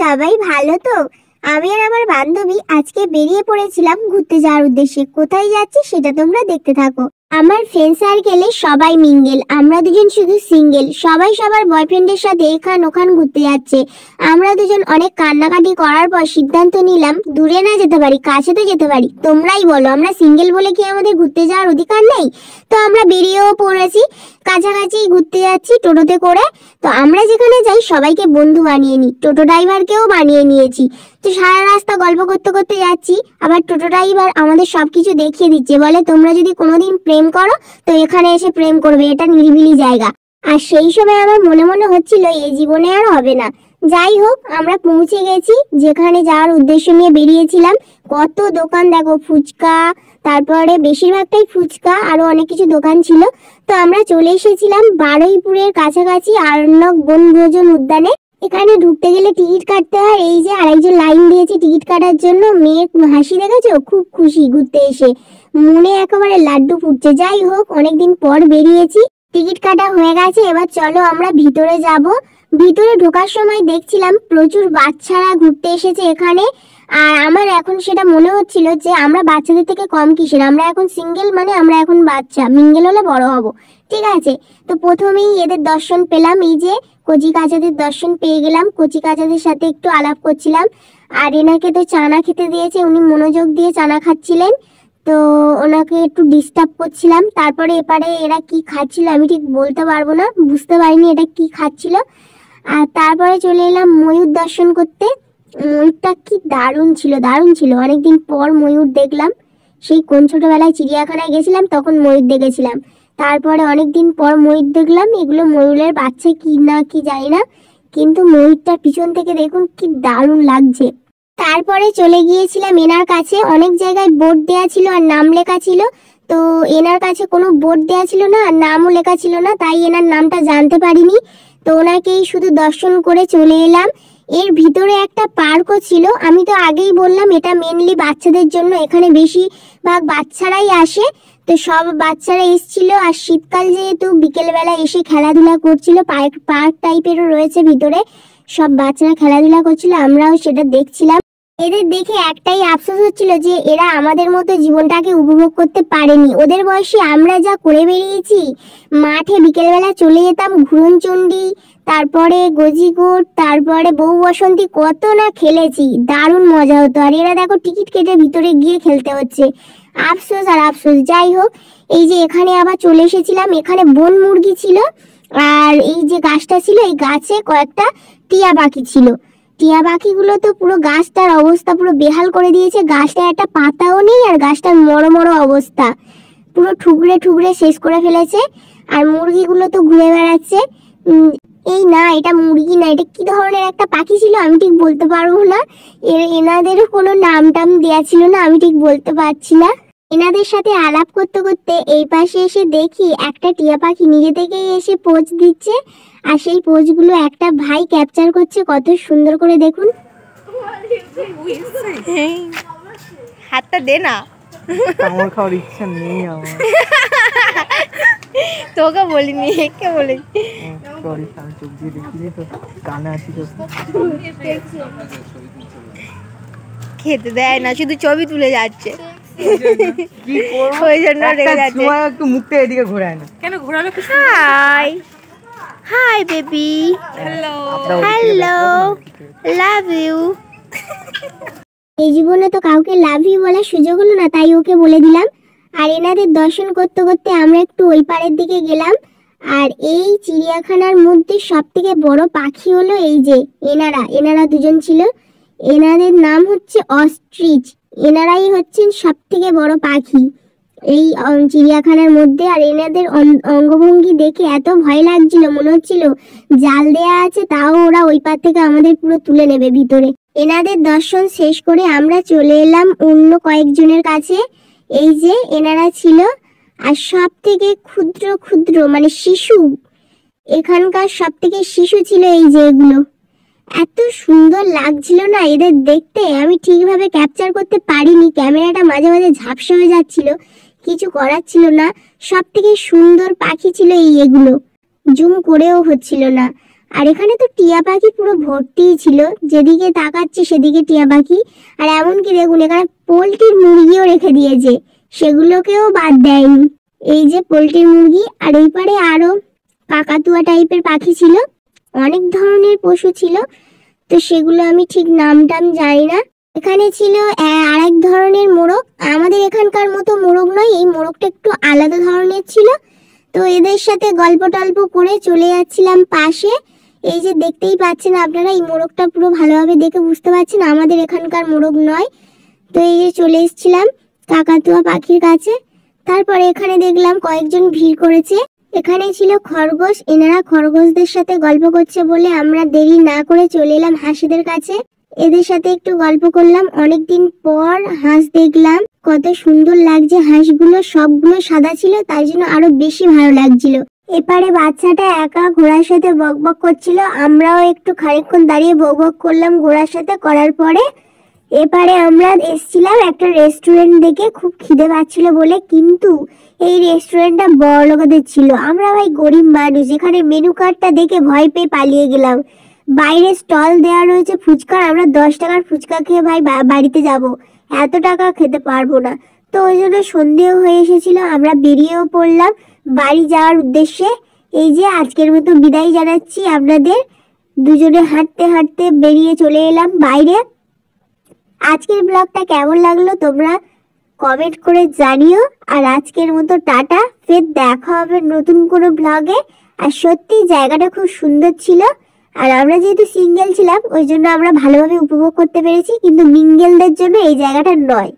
সবাই ভালো তো? আমি আর আমার বান্ধবী আজকে বেরিয়ে পড়েছিলাম ঘুরতে যাওয়ার উদ্দেশ্যে। কোথায় যাচ্ছি সেটা তোমরা দেখতে থাকো। আমার ফ্রেন্ড সার্কেলে সবাই মিঙ্গেল, আমরা দুজন শুধু সিঙ্গেল। সবাই সবার বয়ফ্রেন্ডের সাথে এখান ওখান ঘুরতে যাচ্ছে। আমরা দুজন অনেক কান্নাকাটি করার পর সিদ্ধান্ত নিলাম দূরে না যেতে পারি, কাছে তো যেতে পারি। তোমরাই বলো, আমরা সিঙ্গেল বলে কি আমাদের ঘুরতে যাওয়ার অধিকার নেই? তো আমরা বেরিয়েও পড়েছি, কাছাকাছি ঘুরতে যাচ্ছি টোটোতে করে। তো আমরা যেখানে যাই সবাইকে বন্ধু বানিয়ে নিই, টোটো ড্রাইভারকেও বানিয়ে নিয়েছি। তো সারা রাস্তা গল্প করতে করতে যাচ্ছি, আবার টোটো ড্রাইভার আমাদের সবকিছু দেখিয়ে দিচ্ছে, বলে তোমরা যদি কোনোদিন প্রেম করো তো এখানে এসে প্রেম করবে, এটা নিরিবিলি জায়গা। আর সেই সময় আমার মনে মনে হচ্ছিল এই জীবনে আর হবে না। যাই হোক, আমরা পৌঁছে গেছি যেখানে যাওয়ার উদ্দেশ্য নিয়ে বেরিয়েছিলাম। কত দোকান দেখো, ফুচকা, তারপরে বেশিরভাগটাই ফুচকা, আরো অনেক কিছু দোকান ছিল। তো আমরা চলে এসেছিলাম বারুইপুরের কাছাকাছি আরণ্যক বনভোজন উদ্যানে। এখানে ঢুকতে গেলে টিকিট কাটতে হয়। এই যে আরেকজন লাইন দিয়েছে টিকিট কাটার জন্য। মেয়ের হাসি দেখেছো, খুব খুশি ঘুরতে এসে, মনে একেবারে লাড্ডু ফুটছে। যাই হোক, অনেকদিন পর বেরিয়েছি, টিকিট কাটা হয়ে গেছে। এবার চলো আমরা ভিতরে যাব। ভিতরে ঢোকার সময় দেখছিলাম প্রচুর বাচ্চারা ঘুরতে এসেছে এখানে। আর আমার এখন সেটা মনে হচ্ছিল যে আমরা বাচ্চাদের থেকে কম কিসের, আমরা এখন সিঙ্গেল, মানে আমরা এখন বাচ্চা, মিঙ্গেল হলে বড় হব, ঠিক আছে। তো প্রথমেই এদের দর্শন পেলাম, এই যে কচি কাচাদের দর্শন পেয়ে গেলাম। কচি কাচাদের সাথে একটু আলাপ করছিলাম। আর এনাকে তো চানা খেতে দিয়েছে, উনি মনোযোগ দিয়ে চানা খাচ্ছিলেন, তো ওনাকে একটু ডিস্টার্ব করছিলাম। তারপরে এপারে এরা কি খাচ্ছিল আমি ঠিক বলতে পারবো না, বুঝতে পারিনি এটা কি খাচ্ছিল। আর তারপরে চলে এলাম ময়ূর দর্শন করতে। ময়ূরটা কি দারুণ ছিল, দারুণ ছিল। অনেকদিন পর ময়ূর দেখলাম, সেই কোন ছোটবেলায় চিড়িয়াখানায় গেছিলাম তখন ময়ূর দেখেছিলাম। তারপরে অনেকদিন পর ময়ূর দেখলাম। এগুলো ময়ূরের বাচ্চা কি না কি জানি না, কিন্তু ময়ূরটার পিছন থেকে দেখুন কি দারুণ লাগছে। তারপরে চলে গিয়েছিলাম এনার কাছে। অনেক জায়গায় বোর্ড দেয়া ছিল আর নাম লেখা ছিল, তো এনার কাছে কোনো বোর্ড দেয়া ছিল না আর নামও লেখা ছিল না, তাই এনার নামটা জানতে পারিনি। তো ওনাকেই শুধু দর্শন করে চলে এলাম। এর ভিতরে একটা পার্কও ছিল। আমি তো আগেই বললাম এটা মেনলি বাচ্চাদের জন্য, এখানে বেশিরভাগ বাচ্চারাই আসে। তো সব বাচ্চারা এসেছিল, আর শীতকাল যেহেতু বিকেলবেলা এসে খেলাধুলা করছিল। পার্ক টাইপেরও রয়েছে ভিতরে, সব বাচ্চারা খেলাধুলা করছিল, আমরাও সেটা দেখছিলাম। এদের দেখে একটাই আফসোস হচ্ছিল যে এরা আমাদের মতো জীবনটাকে উপভোগ করতে পারেনি। ওদের বয়সে আমরা যা করে বেরিয়েছি, মাঠে বিকেলবেলা চলে যেতাম, ঘুরনচণ্ডী, তারপরে গজিগোট, তারপরে বউ বসন্তী, কত না খেলেছি, দারুণ মজা হতো। আর এরা দেখো টিকিট কেটে ভিতরে গিয়ে খেলতে হচ্ছে, আফসোস আর আফসোস। যাই হোক, এই যে এখানে আবার চলে এসেছিলাম। এখানে বন মুরগি ছিল, আর এই যে গাছটা ছিল, এই গাছে কয়েকটা টিয়া পাখি ছিল। টিয়া পাখিগুলো তো পুরো গাছটার অবস্থা পুরো বেহাল করে দিয়েছে। গাছটা একটা পাতাও নেই, আর গাছটার মরো মরো অবস্থা, পুরো ঠুকরে ঠুকরে শেষ করে ফেলেছে। আর মুরগিগুলো তো ঘুরে বেড়াচ্ছে। এই না, এটা মুরগি না, এটা কি ধরনের একটা পাখি ছিল আমি ঠিক বলতে পারবো না। এনাদেরও কোনো নাম টাম দেওয়া ছিল না, আমি ঠিক বলতে পারছি না। এনাদের সাথে আলাপ করতে করতে এই পাশে এসে দেখি একটা টিয়া পাখি নিজে থেকেই এসে পোজ দিচ্ছে, আর সেই পোজগুলো একটা ভাই ক্যাপচার করছে, কত সুন্দর করে দেখুন। হাতটা দে না, আমার খাওয়ার ইচ্ছা নেই আমার। তোকে বলিনি, একে বলেছি। সরি, আমি চোখ দিয়ে দেখিনি তো, কানে আছি তো। খেতে দেয় না, শুধু ছবি তুলে যাচ্ছে। কি করব, ওই জন্য রেগে যাচ্ছে। সময় একটু মুখটা এদিকে ঘোরায় না কেন ঘোরালো? Hi hi baby, hello hello, love you. এই জীবনে তো কাউকে লাভ ইউ বলার সুযোগ হলো না, তাই ওকে বলে দিলাম। আর এনাদের দর্শন করতে করতে আমরা একটু ওই পাড়ের দিকে গেলাম। আর এই চিড়িয়াখানার মধ্যে সব থেকে বড় পাখি হলো এই যে এনারা দুজন ছিল। এনাদের নাম হচ্ছে অস্ট্রিচ। এনারাই হচ্ছেন সব থেকে বড় পাখি এই চিড়িয়াখানার মধ্যে। আর এনাদের অঙ্গভঙ্গি দেখে এত ভয় লাগছিল, মনে হচ্ছিল জাল দেয়া আছে, তাও ওরা ওই পার থেকে আমাদের পুরো তুলে নেবে ভিতরে। এনাদের দর্শন শেষ করে আমরা চলে এলাম অন্য কয়েকজনের কাছে। এই যে এনারা ছিল, আর সব থেকে ক্ষুদ্র ক্ষুদ্র মানে শিশু, এখানকার সব থেকে শিশু ছিল এই যে এগুলো। এত সুন্দর লাগছিল না এদের দেখতে, আমি ঠিকভাবে ক্যাপচার করতে পারিনি, ক্যামেরাটা মাঝে মাঝে ঝাপসা হয়ে যাচ্ছিল, কিছু করার ছিল না। সব থেকে সুন্দর পাখি ছিল এই এগুলো, জুম করেও হচ্ছিল না। আর এখানে তো টিয়া পাখি পুরো ভর্তি ছিল, যেদিকে তাকাচ্ছি সেদিকে টিয়া পাখি। আর এমনকি দেখুন এখানে পোল্ট্রির মুরগিও রেখে দিয়েছে, সেগুলোকেও বাদ দেয়নি। এই যে পোল্ট্রির মুরগি, আর এই পারে আরো কাকাতুয়া টাইপের পাখি ছিল, অনেক ধরনের পশু ছিল, তো সেগুলো আমি ঠিক নাম টাম জানি না। এখানে ছিল আরেক ধরনের মোরগ, আমাদের এখানকার মতো মোরগ নয়, এই মোরগটা একটু আলাদা ধরনের ছিল। তো এদের সাথে গল্প টল্প করে চলে যাচ্ছিলাম পাশে। এই যে দেখতেই পাচ্ছেন আপনারা, এই মোরগটা পুরো ভালোভাবে দেখে বুঝতে পারছেন আমাদের এখানকার মোরগ নয়। তো এই যে চলে এসেছিলাম কাকাতুয়া পাখির কাছে। তারপরে এখানে দেখলাম কয়েকজন ভিড় করেছে, এখানে ছিল খরগোশ, এনারা খরগোশদের সাথে গল্প করছে বলে আমরা দেরি না করে চলে এলাম হাঁসদের কাছে। এদের সাথে একটু গল্প করলাম, অনেকদিন পর হাঁস দেখলাম, কত সুন্দর লাগছে হাঁসগুলো, সবগুলো সাদা ছিল, তাই জন্য আরো বেশি ভালো লাগছিল। এপারে বাচ্চাটা একা ঘোড়ার সাথে বকবক করছিল, আমরাও একটু খানিকক্ষণ দাঁড়িয়ে বকবক করলাম ঘোড়ার সাথে। করার পরে এপারে আমরা এসেছিলাম একটা রেস্টুরেন্ট দেখে, খুব খিদে পাচ্ছিল বলে, কিন্তু এই রেস্টুরেন্টটা বড়লোকদের ছিল, আমরা ভাই গরিব মানুষ, এখানে মেনু কার্ডটা দেখে ভয় পেয়ে পালিয়ে গেলাম। বাইরে স্টল দেওয়া রয়েছে ফুচকার, আমরা 10 টাকার ফুচকা খেয়ে ভাই বাড়িতে যাব, এত টাকা খেতে পারবো না। তো ওই জন্য সন্দেহ হয়ে এসেছিল, আমরা বেরিয়েও পড়লাম বাড়ি যাওয়ার উদ্দেশ্যে। এই যে আজকের মতো বিদায় জানাচ্ছি আপনাদের, দুজনে হাঁটতে হাঁটতে বেরিয়ে চলে এলাম বাইরে। আজকের ব্লগটা কেমন লাগলো তোমরা কমেন্ট করে জানিও। আর আজকের মতো টাটা, ফের দেখা হবে নতুন কোনো ব্লগে। আর সত্যি জায়গাটা খুব সুন্দর ছিল, আর আমরা যেহেতু সিঙ্গেল ছিলাম ওই জন্য আমরা ভালোভাবে উপভোগ করতে পেরেছি, কিন্তু মিঙ্গেলদের জন্য এই জায়গাটা নয়।